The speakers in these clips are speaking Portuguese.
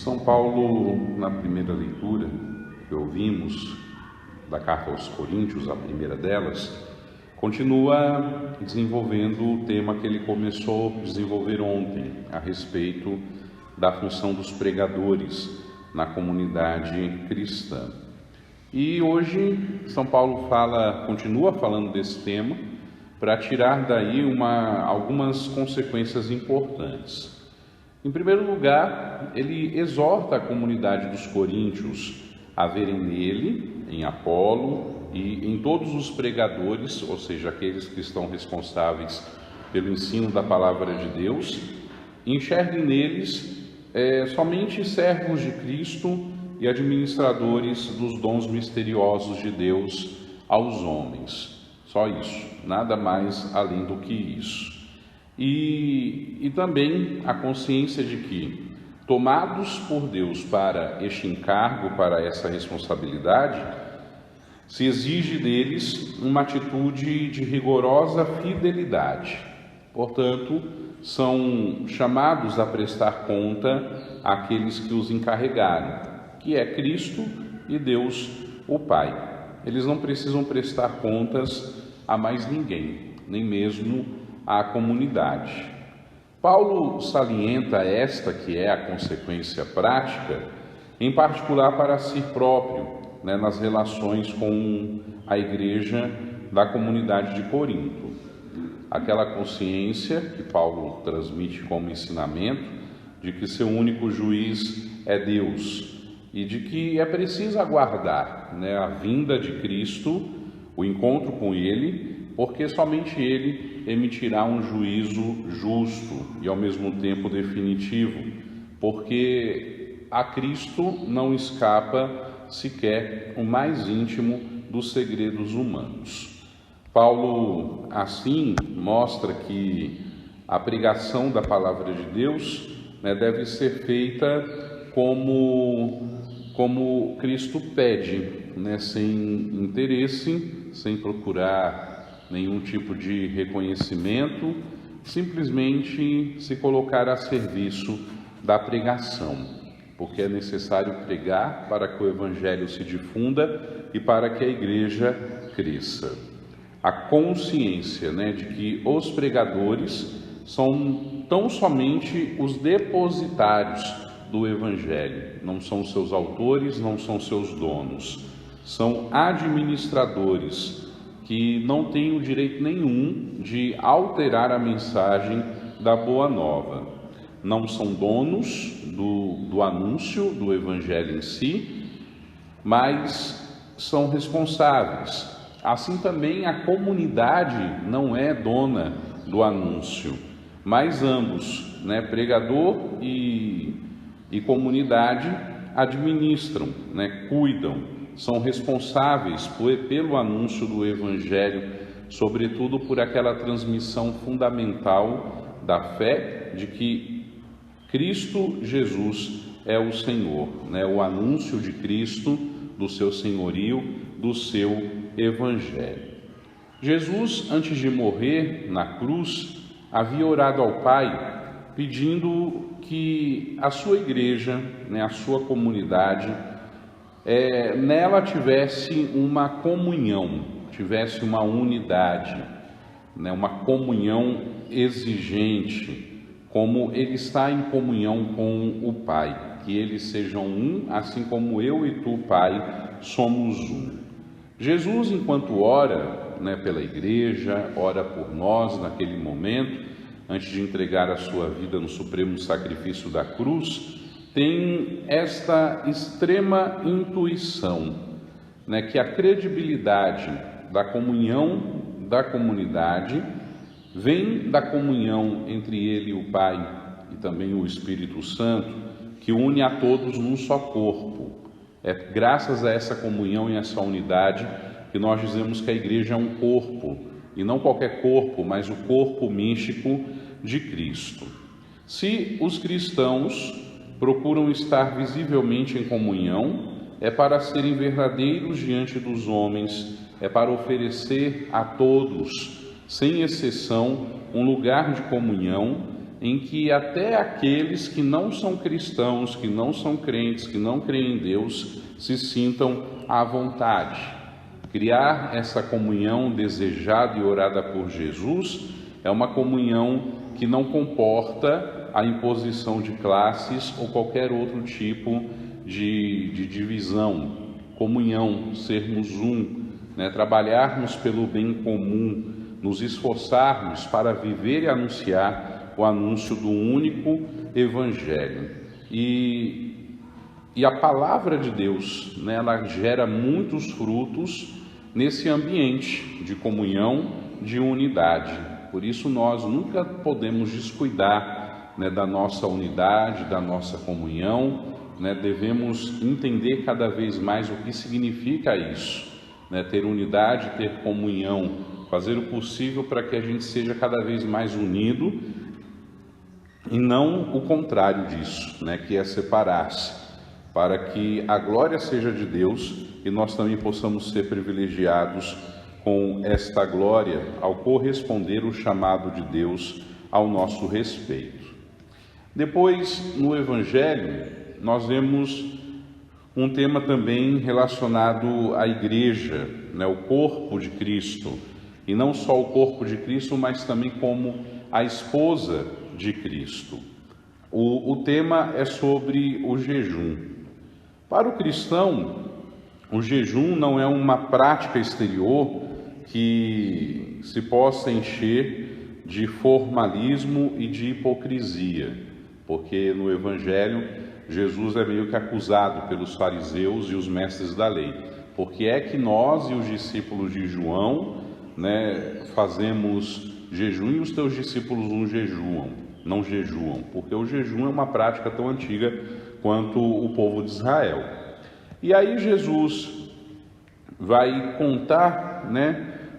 São Paulo, na primeira leitura que ouvimos da carta aos Coríntios, a primeira delas, continua desenvolvendo o tema que ele começou a desenvolver ontem, a respeito da função dos pregadores na comunidade cristã. E hoje São Paulo continua falando desse tema para tirar daí algumas consequências importantes. Em primeiro lugar, ele exorta a comunidade dos coríntios a verem nele, em Apolo e em todos os pregadores, ou seja, aqueles que estão responsáveis pelo ensino da palavra de Deus, enxerguem neles somente servos de Cristo e administradores dos dons misteriosos de Deus aos homens. Só isso, nada mais além do que isso. E também a consciência de que, tomados por Deus para este encargo, para essa responsabilidade, se exige deles uma atitude de rigorosa fidelidade. Portanto, são chamados a prestar conta àqueles que os encarregaram, que é Cristo e Deus, o Pai. Eles não precisam prestar contas a mais ninguém, nem mesmo à comunidade. Paulo salienta esta que é a consequência prática, em particular para si próprio, nas relações com a igreja da comunidade de Corinto. Aquela consciência que Paulo transmite como ensinamento de que seu único juiz é Deus e de que é preciso aguardar a vinda de Cristo, o encontro com Ele, porque somente Ele emitirá um juízo justo e ao mesmo tempo definitivo, porque a Cristo não escapa sequer o mais íntimo dos segredos humanos. Paulo, assim, mostra que a pregação da palavra de Deus deve ser feita como Cristo pede, sem interesse, sem procurar nenhum tipo de reconhecimento, simplesmente se colocar a serviço da pregação, porque é necessário pregar para que o Evangelho se difunda e para que a igreja cresça. A consciência de que os pregadores são tão somente os depositários do Evangelho, não são seus autores, não são seus donos, são administradores que não têm o direito nenhum de alterar a mensagem da Boa Nova. Não são donos do anúncio do Evangelho em si, mas são responsáveis. Assim também a comunidade não é dona do anúncio, mas ambos, pregador e comunidade, administram, cuidam, são responsáveis pelo anúncio do Evangelho, sobretudo por aquela transmissão fundamental da fé de que Cristo Jesus é o Senhor, o anúncio de Cristo, do seu senhorio, do seu Evangelho. Jesus, antes de morrer na cruz, havia orado ao Pai pedindo que a sua igreja, a sua comunidade, nela tivesse uma comunhão, tivesse uma unidade, uma comunhão exigente, como Ele está em comunhão com o Pai, que eles sejam um, assim como eu e tu, Pai, somos um. Jesus, enquanto ora pela igreja, ora por nós naquele momento, antes de entregar a sua vida no supremo sacrifício da cruz, tem esta extrema intuição, que a credibilidade da comunhão da comunidade vem da comunhão entre Ele e o Pai e também o Espírito Santo, que une a todos num só corpo. É graças a essa comunhão e essa unidade que nós dizemos que a igreja é um corpo, e não qualquer corpo, mas o corpo místico de Cristo. Se os cristãos procuram estar visivelmente em comunhão, é para serem verdadeiros diante dos homens, é para oferecer a todos, sem exceção, um lugar de comunhão em que até aqueles que não são cristãos, que não são crentes, que não creem em Deus, se sintam à vontade. Criar essa comunhão desejada e orada por Jesus é uma comunhão que não comporta a imposição de classes ou qualquer outro tipo de divisão. Comunhão, sermos um, trabalharmos pelo bem comum, nos esforçarmos para viver e anunciar o anúncio do único Evangelho. E a palavra de Deus, ela gera muitos frutos nesse ambiente de comunhão, de unidade. Por isso nós nunca podemos descuidar da nossa unidade, da nossa comunhão, devemos entender cada vez mais o que significa isso, ter unidade, ter comunhão, fazer o possível para que a gente seja cada vez mais unido e não o contrário disso, que é separar-se, para que a glória seja de Deus e nós também possamos ser privilegiados com esta glória ao corresponder o chamado de Deus ao nosso respeito. Depois, no Evangelho, nós vemos um tema também relacionado à igreja, o corpo de Cristo, e não só o corpo de Cristo, mas também como a esposa de Cristo. O tema é sobre o jejum. Para o cristão, o jejum não é uma prática exterior que se possa encher de formalismo e de hipocrisia, porque no Evangelho Jesus é meio que acusado pelos fariseus e os mestres da lei. Porque é que nós e os discípulos de João fazemos jejum e os teus discípulos não jejuam, porque o jejum é uma prática tão antiga quanto o povo de Israel. E aí Jesus vai contar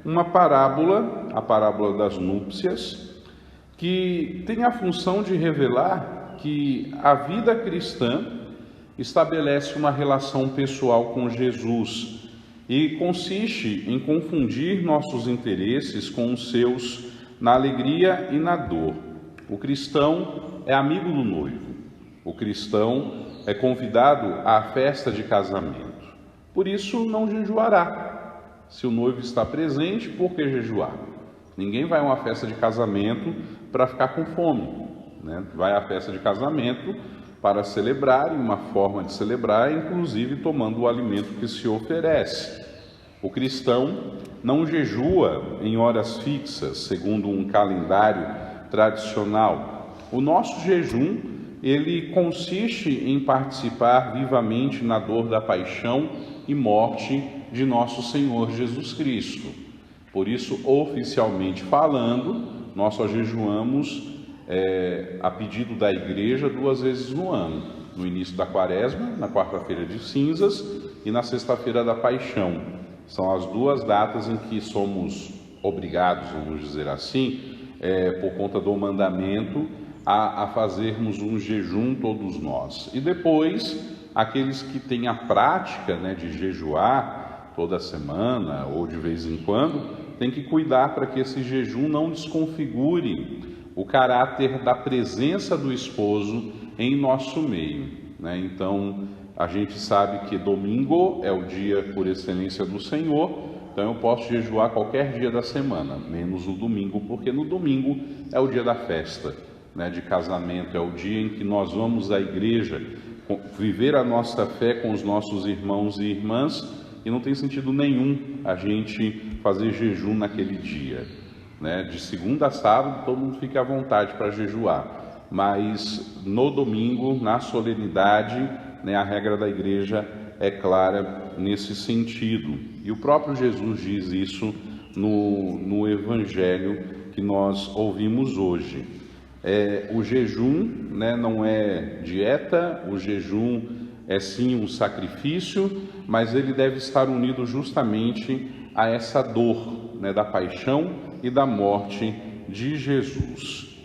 uma parábola, a parábola das núpcias, que tem a função de revelar que a vida cristã estabelece uma relação pessoal com Jesus e consiste em confundir nossos interesses com os seus na alegria e na dor. O cristão é amigo do noivo, o cristão é convidado à festa de casamento, por isso não jejuará. Se o noivo está presente, por que jejuar? Ninguém vai a uma festa de casamento para ficar com fome. Vai à festa de casamento para celebrar, e uma forma de celebrar é inclusive tomando o alimento que se oferece. O cristão não jejua em horas fixas, segundo um calendário tradicional. O nosso jejum, ele consiste em participar vivamente na dor da paixão e morte de nosso Senhor Jesus Cristo. Por isso, oficialmente falando, nós só jejuamos a pedido da igreja 2 vezes no ano, no início da quaresma, na quarta-feira de cinzas e na sexta-feira da paixão. São as 2 datas em que somos obrigados, vamos dizer assim, por conta do mandamento, a fazermos um jejum todos nós. E depois, aqueles que têm a prática de jejuar toda semana ou de vez em quando, tem que cuidar para que esse jejum não desconfigure o caráter da presença do esposo em nosso meio. Então, a gente sabe que domingo é o dia por excelência do Senhor, então eu posso jejuar qualquer dia da semana, menos o domingo, porque no domingo é o dia da festa, de casamento, é o dia em que nós vamos à igreja viver a nossa fé com os nossos irmãos e irmãs, e não tem sentido nenhum a gente fazer jejum naquele dia. De segunda a sábado todo mundo fica à vontade para jejuar, mas no domingo, na solenidade, a regra da igreja é clara nesse sentido, e o próprio Jesus diz isso no Evangelho que nós ouvimos hoje. O jejum não é dieta, o jejum é sim um sacrifício, mas ele deve estar unido justamente a essa dor da paixão e da morte de Jesus.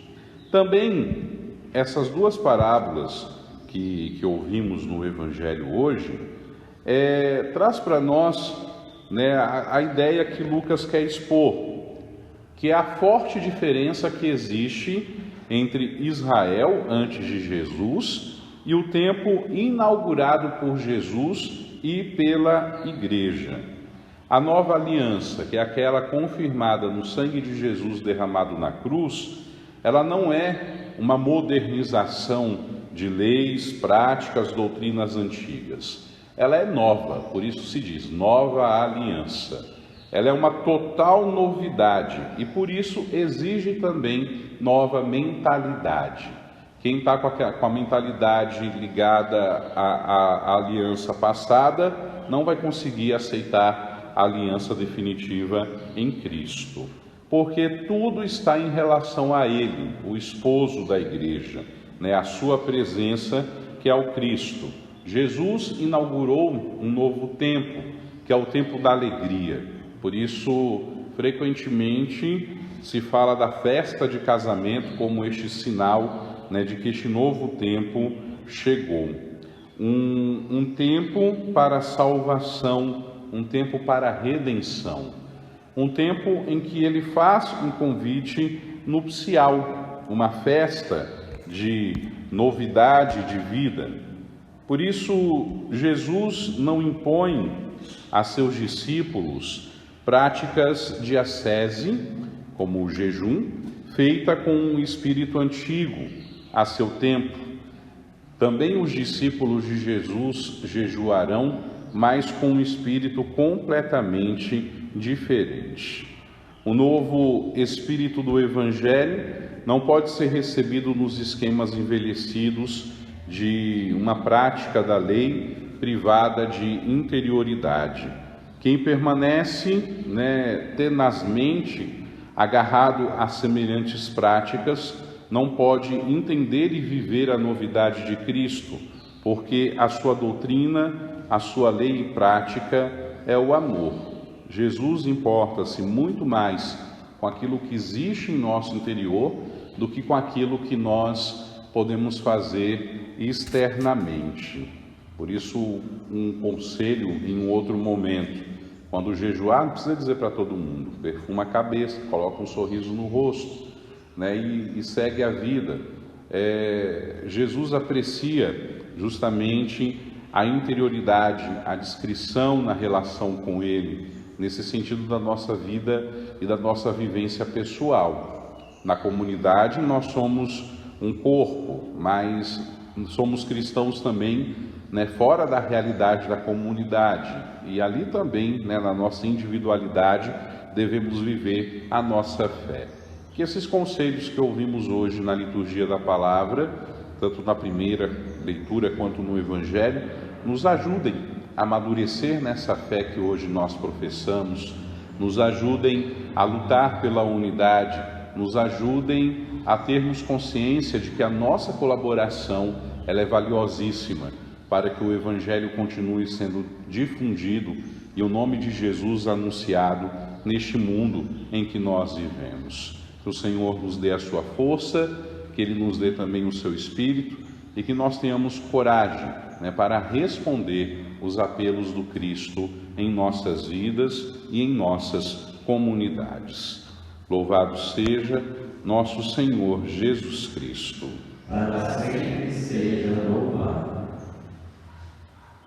Também essas 2 parábolas que ouvimos no Evangelho hoje traz para nós a ideia que Lucas quer expor, que é a forte diferença que existe entre Israel antes de Jesus e o tempo inaugurado por Jesus e pela Igreja. A nova aliança, que é aquela confirmada no sangue de Jesus derramado na cruz, ela não é uma modernização de leis, práticas, doutrinas antigas. Ela é nova, por isso se diz nova aliança. Ela é uma total novidade e por isso exige também nova mentalidade. Quem está com a mentalidade ligada à aliança passada não vai conseguir aceitar a aliança definitiva em Cristo, porque tudo está em relação a Ele, o esposo da igreja, a sua presença, que é o Cristo. Jesus inaugurou um novo tempo, que é o tempo da alegria. Por isso, frequentemente se fala da festa de casamento como este sinal de que este novo tempo chegou. Um tempo para a salvação, um tempo para a redenção, um tempo em que Ele faz um convite nupcial, uma festa de novidade de vida. Por isso, Jesus não impõe a seus discípulos práticas de ascese, como o jejum, feita com um espírito antigo a seu tempo. Também os discípulos de Jesus jejuarão, mas com um espírito completamente diferente. O novo espírito do Evangelho não pode ser recebido nos esquemas envelhecidos de uma prática da lei privada de interioridade. Quem permanece tenazmente agarrado a semelhantes práticas não pode entender e viver a novidade de Cristo, porque a sua doutrina, a sua lei e prática é o amor. Jesus importa-se muito mais com aquilo que existe em nosso interior do que com aquilo que nós podemos fazer externamente. Por isso, um conselho em um outro momento: quando jejuar, não precisa dizer para todo mundo, perfuma a cabeça, coloca um sorriso no rosto, e segue a vida. Jesus aprecia justamente a interioridade, a discrição na relação com Ele, nesse sentido da nossa vida e da nossa vivência pessoal. Na comunidade nós somos um corpo, mas somos cristãos também, fora da realidade da comunidade, e ali também, na nossa individualidade, devemos viver a nossa fé. Que esses conselhos que ouvimos hoje na liturgia da palavra, tanto na primeira leitura quanto no Evangelho, nos ajudem a amadurecer nessa fé que hoje nós professamos, nos ajudem a lutar pela unidade, nos ajudem a termos consciência de que a nossa colaboração ela é valiosíssima para que o Evangelho continue sendo difundido e o nome de Jesus anunciado neste mundo em que nós vivemos. Que o Senhor nos dê a sua força, que Ele nos dê também o seu Espírito e que nós tenhamos coragem para responder os apelos do Cristo em nossas vidas e em nossas comunidades. Louvado seja nosso Senhor Jesus Cristo. Para sempre seja louvado.